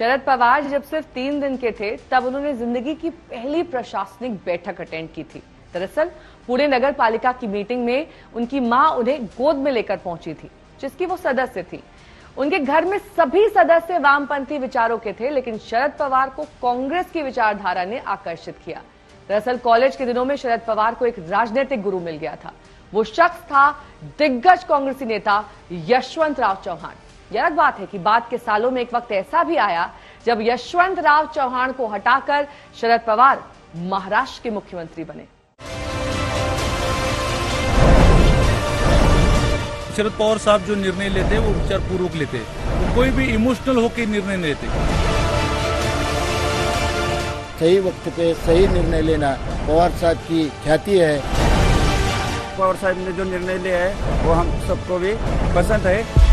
शरद पवार जब सिर्फ 3 दिन के थे तब उन्होंने जिंदगी की पहली प्रशासनिक बैठक अटेंड की थी। दरअसल पुणे नगर पालिका की मीटिंग में उनकी मां उन्हें गोद में लेकर पहुंची थी, जिसकी वो सदस्य थी। उनके घर में सभी सदस्य वामपंथी विचारों के थे, लेकिन शरद पवार को कांग्रेस की विचारधारा ने आकर्षित किया। दरअसल कॉलेज के दिनों में शरद पवार को एक राजनीतिक गुरु मिल गया था। वो शख्स था दिग्गज कांग्रेसी नेता यशवंत राव चौहान। यह अलग बात है कि बाद के सालों में एक वक्त ऐसा भी आया जब यशवंत राव चौहान को हटाकर शरद पवार महाराष्ट्र के मुख्यमंत्री बने। शरद पवार साहब जो निर्णय लेते वो विचार पूर्वक लेते, वो कोई भी इमोशनल होकर निर्णय नहीं लेते। सही वक्त पे सही निर्णय लेना पवार साहब की ख्याति है। पवार साहब ने जो निर्णय लिया है वो हम सबको भी पसंद है।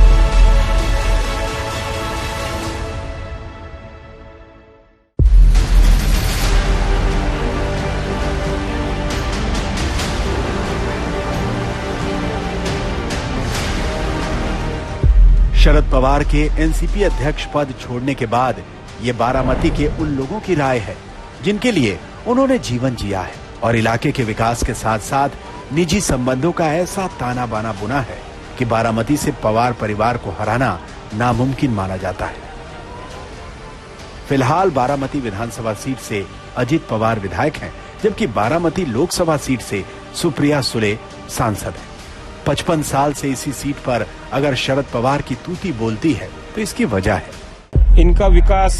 शरद पवार के एनसीपी अध्यक्ष पद छोड़ने के बाद ये बारामती के उन लोगों की राय है जिनके लिए उन्होंने जीवन जिया है और इलाके के विकास के साथ साथ निजी संबंधों का ऐसा ताना बाना बुना है कि बारामती से पवार परिवार को हराना नामुमकिन माना जाता है। फिलहाल बारामती विधानसभा सीट से अजित पवार विधायक हैं, जबकि बारामती लोकसभा सीट से सुप्रिया सुले सांसद हैं। 55 साल से इसी सीट पर अगर शरद पवार की तूती बोलती है तो इसकी वजह है इनका विकास।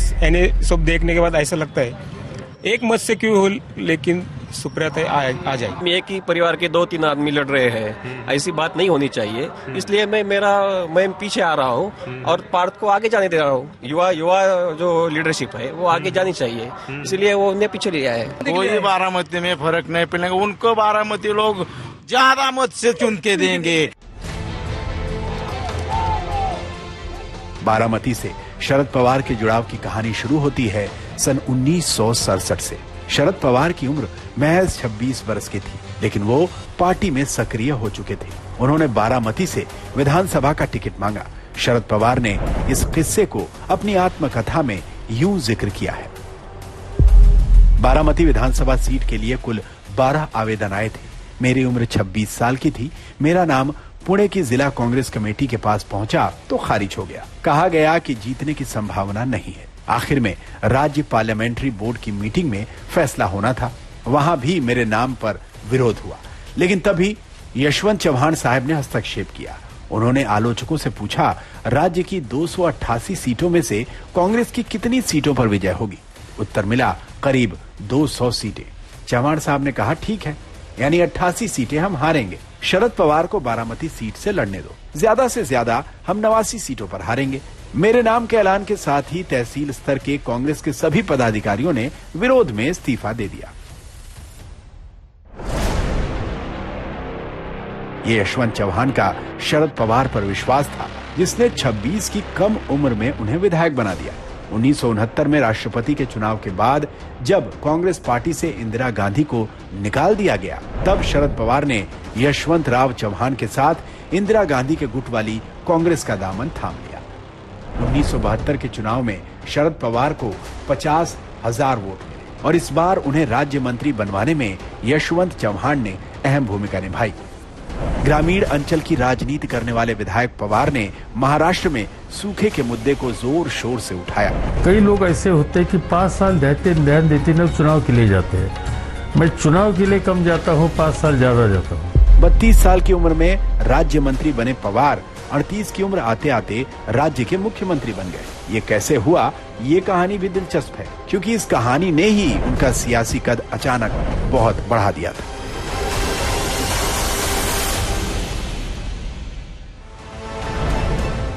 सब देखने के बाद ऐसा लगता है एक मत से क्यों हो, लेकिन सुप्रिया आ जाए। एक ही परिवार के 2-3 आदमी लड़ रहे हैं, ऐसी बात नहीं होनी चाहिए। इसलिए मैं पीछे आ रहा हूँ और पार्थ को आगे जाने दे रहा हूँ। युवा जो लीडरशिप है वो आगे जानी चाहिए, इसलिए वो उन्हें पीछे लिया है। कोई बारामती में फर्क नहीं पड़ेगा, उनको बारामती लोग ज्यादा मत से चुन के देंगे। बारामती से शरद पवार के जुड़ाव की कहानी शुरू होती है सन 1967 से। शरद पवार की उम्र महज 26 वर्ष की थी, लेकिन वो पार्टी में सक्रिय हो चुके थे। उन्होंने बारामती से विधानसभा का टिकट मांगा। शरद पवार ने इस किस्से को अपनी आत्मकथा में यूं जिक्र किया है। बारामती विधानसभा सीट के लिए कुल 12 आवेदन आए थे। मेरी उम्र 26 साल की थी। मेरा नाम पुणे की जिला कांग्रेस कमेटी के पास पहुंचा तो खारिज हो गया। कहा गया कि जीतने की संभावना नहीं है। आखिर में राज्य पार्लियामेंट्री बोर्ड की मीटिंग में फैसला होना था, वहां भी मेरे नाम पर विरोध हुआ, लेकिन तभी यशवंत चौहान साहब ने हस्तक्षेप किया। उन्होंने आलोचकों से पूछा, राज्य की 288 सीटों में से कांग्रेस की कितनी सीटों पर विजय होगी? उत्तर मिला, करीब 200 सीटें। चौहान साहब ने कहा, ठीक है, यानी 88 सीटें हम हारेंगे। शरद पवार को बारामती सीट से लड़ने दो, ज्यादा से ज्यादा हम 89 सीटों पर हारेंगे। मेरे नाम के ऐलान के साथ ही तहसील स्तर के कांग्रेस के सभी पदाधिकारियों ने विरोध में इस्तीफा दे दिया। ये यशवंत चौहान का शरद पवार पर विश्वास था, जिसने 26 की कम उम्र में उन्हें विधायक बना दिया। 1969 में राष्ट्रपति के चुनाव के बाद जब कांग्रेस पार्टी से इंदिरा गांधी को निकाल दिया गया, तब शरद पवार ने यशवंत राव चौहान के साथ इंदिरा गांधी के गुट वाली कांग्रेस का दामन थाम लिया। 1972 के चुनाव में शरद पवार को 50,000 वोट मिले और इस बार उन्हें राज्य मंत्री बनवाने में यशवंत चौहान ने अहम भूमिका निभाई। ग्रामीण अंचल की राजनीति करने वाले विधायक पवार ने महाराष्ट्र में सूखे के मुद्दे को जोर शोर से उठाया। कई लोग ऐसे होते हैं कि 5 साल ध्यान देते न चुनाव के लिए जाते हैं। मैं चुनाव के लिए कम जाता हूँ, 5 साल ज्यादा जाता हूँ। 32 साल की उम्र में राज्य मंत्री बने पवार 38 की उम्र आते आते राज्य के मुख्यमंत्री बन गए। ये कैसे हुआ, ये कहानी भी दिलचस्प है, क्योंकि इस कहानी ने ही उनका सियासी कद अचानक बहुत बढ़ा दिया था।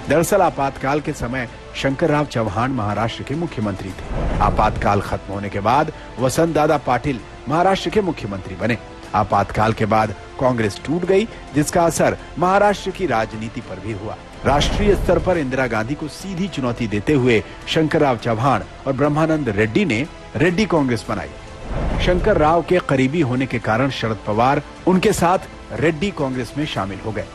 दरअसल आपातकाल के समय शंकरराव चौहान महाराष्ट्र के मुख्यमंत्री थे। आपातकाल खत्म होने के बाद वसंत दादा पाटिल महाराष्ट्र के मुख्यमंत्री बने। आपातकाल के बाद कांग्रेस टूट गई, जिसका असर महाराष्ट्र की राजनीति पर भी हुआ। राष्ट्रीय स्तर पर इंदिरा गांधी को सीधी चुनौती देते हुए शंकरराव चौहान और ब्रह्मानंद रेड्डी ने रेड्डी कांग्रेस बनाई। शंकरराव के करीबी होने के कारण शरद पवार उनके साथ रेड्डी कांग्रेस में शामिल हो गए।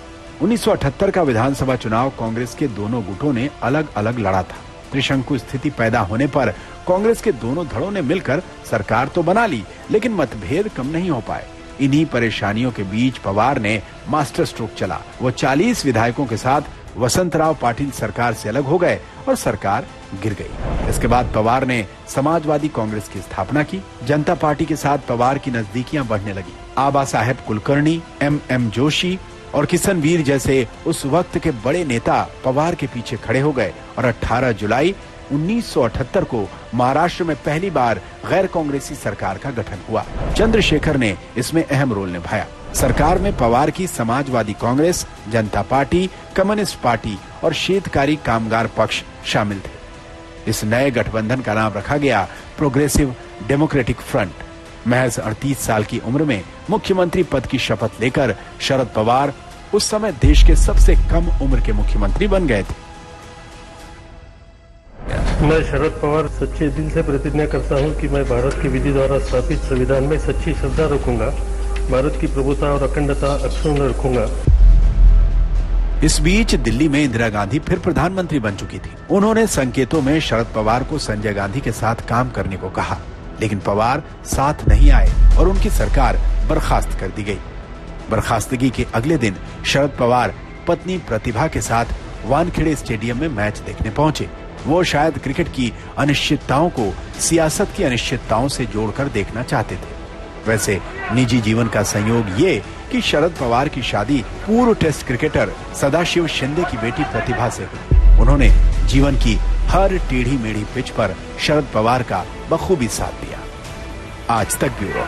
1978 का विधानसभा चुनाव कांग्रेस के दोनों गुटों ने अलग अलग लड़ा था। त्रिशंकु स्थिति पैदा होने पर कांग्रेस के दोनों धड़ों ने मिलकर सरकार तो बना ली, लेकिन मतभेद कम नहीं हो पाए। इन्हीं परेशानियों के बीच पवार ने मास्टर स्ट्रोक चला। वो 40 विधायकों के साथ वसंतराव पाटिल सरकार से अलग हो गए और सरकार गिर गई। इसके बाद पवार ने समाजवादी कांग्रेस की स्थापना की। जनता पार्टी के साथ पवार की नजदीकियां बढ़ने लगी। आबा साहेब कुलकर्णी, एम जोशी और किशन वीर जैसे उस वक्त के बड़े नेता पवार के पीछे खड़े हो गए और 18 जुलाई 1978 को महाराष्ट्र में पहली बार गैर कांग्रेसी सरकार का गठन हुआ। चंद्रशेखर ने इसमें अहम रोल निभाया। सरकार में पवार की समाजवादी कांग्रेस, जनता पार्टी, कम्युनिस्ट पार्टी और शेतकारी कामगार पक्ष शामिल थे। इस नए गठबंधन का नाम रखा गया प्रोग्रेसिव डेमोक्रेटिक फ्रंट। महज 38 साल की उम्र में मुख्यमंत्री पद की शपथ लेकर शरद पवार उस समय देश के सबसे कम उम्र के मुख्यमंत्री बन गए थे। मैं शरद पवार सच्चे दिल से प्रतिज्ञा करता हूं कि मैं भारत की विधि द्वारा स्थापित संविधान में सच्ची श्रद्धा रखूंगा, भारत की प्रभुता और अखंडता अक्षुण्ण रखूंगा। इस बीच दिल्ली में इंदिरा गांधी फिर प्रधानमंत्री बन चुकी थी। उन्होंने संकेतों में शरद पवार को संजय गांधी के साथ काम करने को कहा, लेकिन पवार साथ नहीं आए और उनकी सरकार बर्खास्त कर दी गई। बर्खास्तगी के अगले दिन शरद पवार पत्नी प्रतिभा के साथ वानखेड़े स्टेडियम में मैच देखने पहुंचे। वो शायद क्रिकेट की अनिश्चितताओं को सियासत की अनिश्चितताओं से जोड़कर देखना चाहते थे। वैसे निजी जीवन का संयोग ये कि शरद पवार की शादी पूर्व टेस्ट क्रिकेटर सदाशिव शिंदे की बेटी प्रतिभा से हुई। उन्होंने जीवन की हर टेढ़ी मेढ़ी पिच पर शरद पवार का बखूबी साथ दिया। आज तक ब्यूरो।